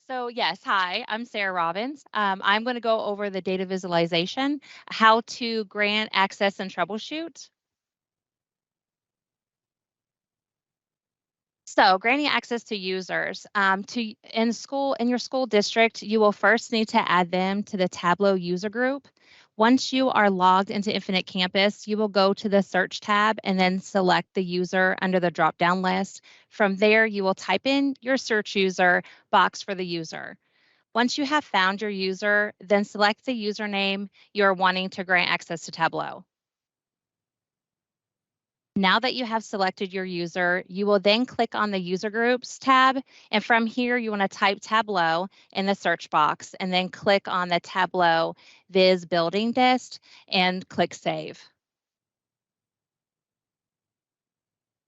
So yes, hi, I'm Sarah Robbins. I'm going to go over the data visualization, how to grant access and troubleshoot. So granting access to users in your school district, you will first need to add them to the Tableau user group. Once you are logged into Infinite Campus, you will go to the search tab and then select the user under the drop-down list. From there, you will type in your search user box for the user. Once you have found your user, then select the username you're wanting to grant access to Tableau. Now that you have selected your user, you will then click on the User Groups tab, and from here you want to type Tableau in the search box and then click on the Tableau Viz Building List and click Save.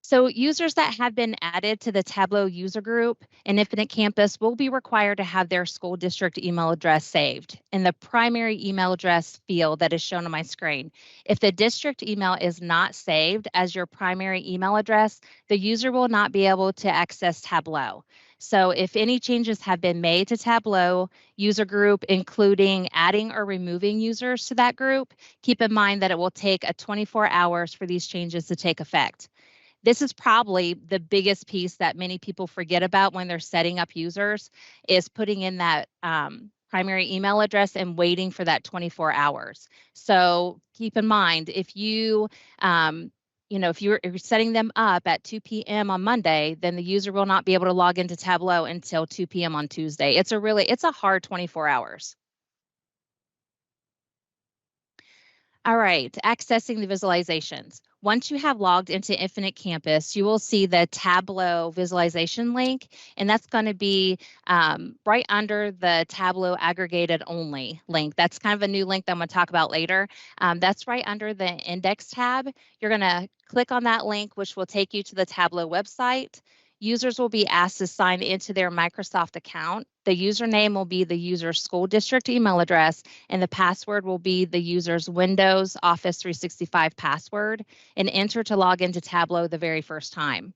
So users that have been added to the Tableau user group in Infinite Campus will be required to have their school district email address saved in the primary email address field that is shown on my screen. If the district email is not saved as your primary email address, the user will not be able to access Tableau. So if any changes have been made to Tableau user group, including adding or removing users to that group, keep in mind that it will take 24 hours for these changes to take effect. This is probably the biggest piece that many people forget about when they're setting up users is putting in that primary email address and waiting for that 24 hours. So keep in mind um, if you're setting them up at 2 p.m. on Monday, then the user will not be able to log into Tableau until 2 p.m. on Tuesday. It's a hard 24 hours. All right, accessing the visualizations. Once you have logged into Infinite Campus, you will see the Tableau visualization link, and that's going to be right under the Tableau aggregated only link. That's kind of a new link that I'm going to talk about later. That's right under the index tab. You're going to click on that link, which will take you to the Tableau website. Users will be asked to sign into their Microsoft account. The username will be the user's school district email address, and the password will be the user's Windows Office 365 password, and enter to log into Tableau the very first time.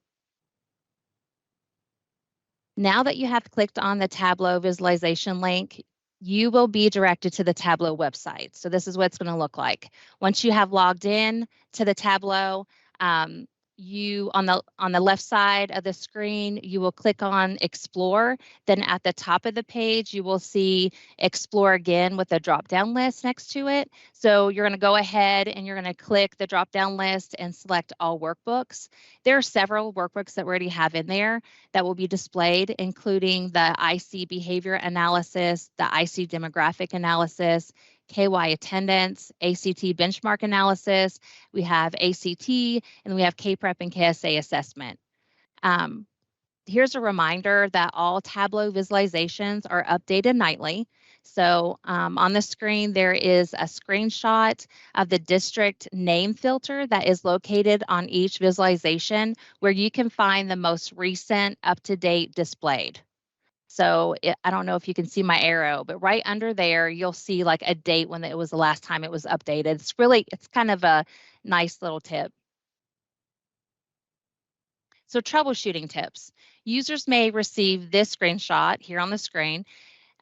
Now that you have clicked on the Tableau visualization link, you will be directed to the Tableau website. So this is what it's going to look like. Once you have logged in to the Tableau, you on the left side of the screen, you will click on Explore. Then at the top of the page, you will see Explore again with a drop-down list next to it. So you're going to go ahead and you're going to click the drop-down list and select all workbooks. There are several workbooks that we already have in there that will be displayed, including the IC behavior analysis, the IC demographic analysis, KY attendance, ACT benchmark analysis. We have ACT, and we have KPrep and KSA assessment. Um, Here's a reminder that all Tableau visualizations are updated nightly. So on the screen, there is a screenshot of the district name filter that is located on each visualization where you can find the most recent up-to-date displayed. So I don't know if you can see my arrow, but right under there, you'll see like a date when it was the last time it was updated. It's kind of a nice little tip. So troubleshooting tips. Users may receive this screenshot here on the screen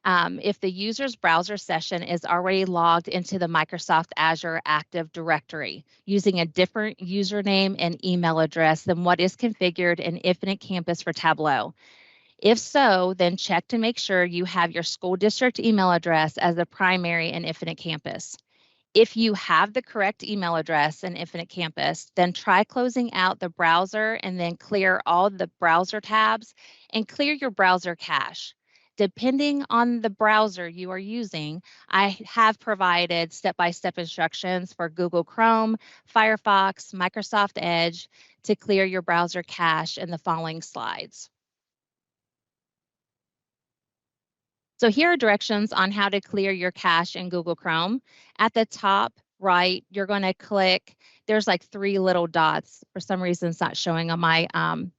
if the user's browser session is already logged into the Microsoft Azure Active Directory using a different username and email address than what is configured in Infinite Campus for Tableau. If so, then check to make sure you have your school district email address as the primary in Infinite Campus. If you have the correct email address in Infinite Campus, then try closing out the browser and then clear all the browser tabs and clear your browser cache. Depending on the browser you are using, I have provided step-by-step instructions for Google Chrome, Firefox, Microsoft Edge to clear your browser cache in the following slides. So here are directions on how to clear your cache in Google Chrome. At the top right, you're going to click, there's like three little dots. For some reason, it's not showing on my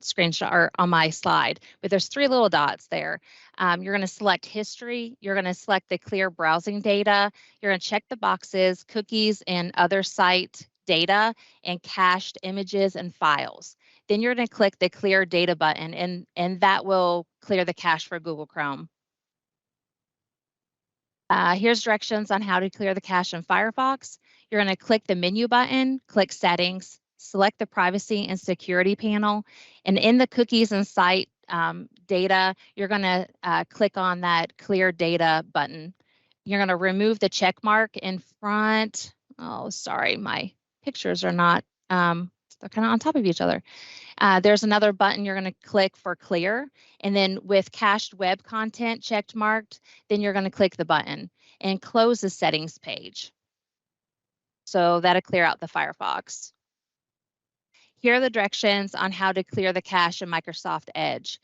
screenshot or on my slide, but there's three little dots there. You're going to select history. You're going to select the clear browsing data. You're going to check the boxes, cookies, and other site data, and cached images and files. Then you're going to click the clear data button, and that will clear the cache for Google Chrome. Here's directions on how to clear the cache in Firefox. You're going to click the menu button, click Settings, select the Privacy and Security panel, and in the Cookies and Site data, you're going to click on that Clear Data button. You're going to remove the check mark in front. Oh, sorry, my pictures are not, they're kind of on top of each other. There's another button you're going to click for clear. And then with cached web content checked marked, then you're going to click the button and close the settings page. So that'll clear out the Firefox. Here are the directions on how to clear the cache in Microsoft Edge.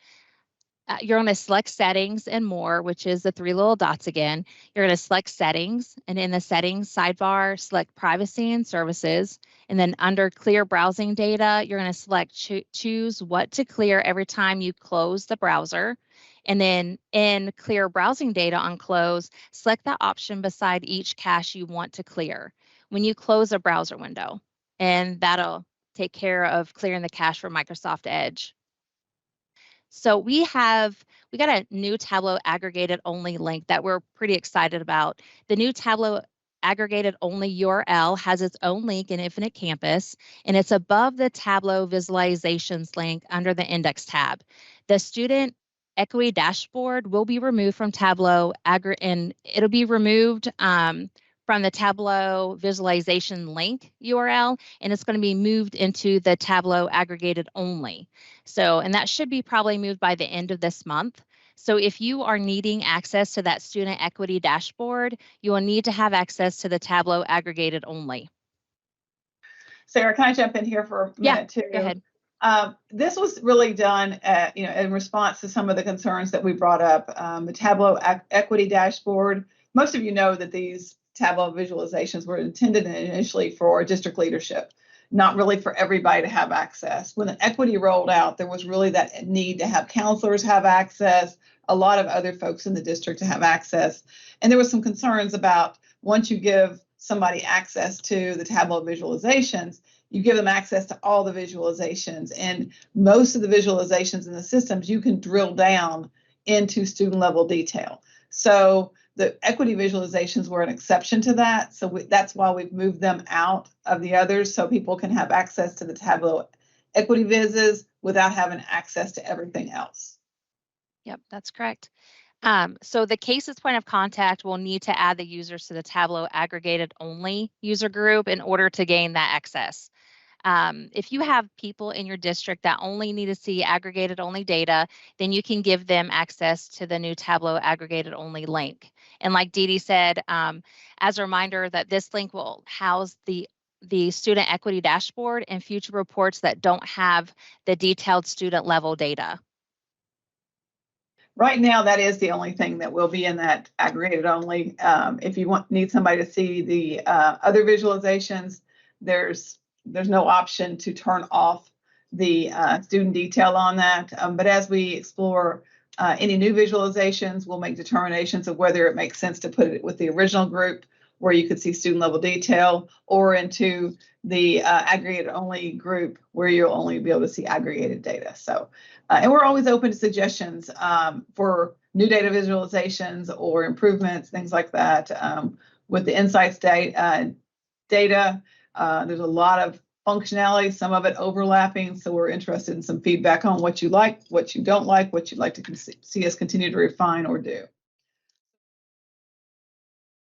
You're going to select Settings and More, which is the three little dots again. You're going to select Settings, and in the Settings sidebar, select Privacy and Services. And then under Clear Browsing Data, you're going to select choose what to clear every time you close the browser. And then in Clear Browsing Data on Close, select that option beside each cache you want to clear when you close a browser window. And that'll take care of clearing the cache for Microsoft Edge. So we got a new Tableau aggregated only link that we're pretty excited about. The new Tableau aggregated only URL has its own link in Infinite Campus, and it's above the Tableau visualizations link under the index tab. The student equity dashboard will be removed from Tableau and it'll be removed from the Tableau visualization link URL, and it's going to be moved into the Tableau aggregated only. So, and that should be probably moved by the end of this month. So if you are needing access to that student equity dashboard, you will need to have access to the Tableau aggregated only. Sarah, can I jump in here for a minute too? Go ahead. This was really done, in response to some of the concerns that we brought up. The Tableau equity dashboard. Most of you know that these Tableau visualizations were intended initially for district leadership, not really for everybody to have access. When the equity rolled out, there was really that need to have counselors have access, a lot of other folks in the district to have access. And there was some concerns about once you give somebody access to the Tableau visualizations, you give them access to all the visualizations. And most of the visualizations in the systems, you can drill down into student level detail. So the equity visualizations were an exception to that. So that's why we've moved them out of the others, so people can have access to the Tableau equity vises without having access to everything else. Yep, that's correct. So the KSIS point of contact will need to add the users to the Tableau aggregated only user group in order to gain that access. If you have people in your district that only need to see aggregated only data, then you can give them access to the new Tableau aggregated only link. And like Dee Dee said, as a reminder that this link will house the student equity dashboard and future reports that don't have the detailed student level data. Right now, that is the only thing that will be in that aggregated only. If you need somebody to see the other visualizations, there's no option to turn off the student detail on that. But as we explore any new visualizations, we'll make determinations of whether it makes sense to put it with the original group where you could see student level detail, or into the aggregated only group where you'll only be able to see aggregated data. So, and we're always open to suggestions for new data visualizations or improvements, things like that. With the insights data, there's a lot of functionality, some of it overlapping. So we're interested in some feedback on what you like, what you don't like, what you'd like to see us continue to refine or do.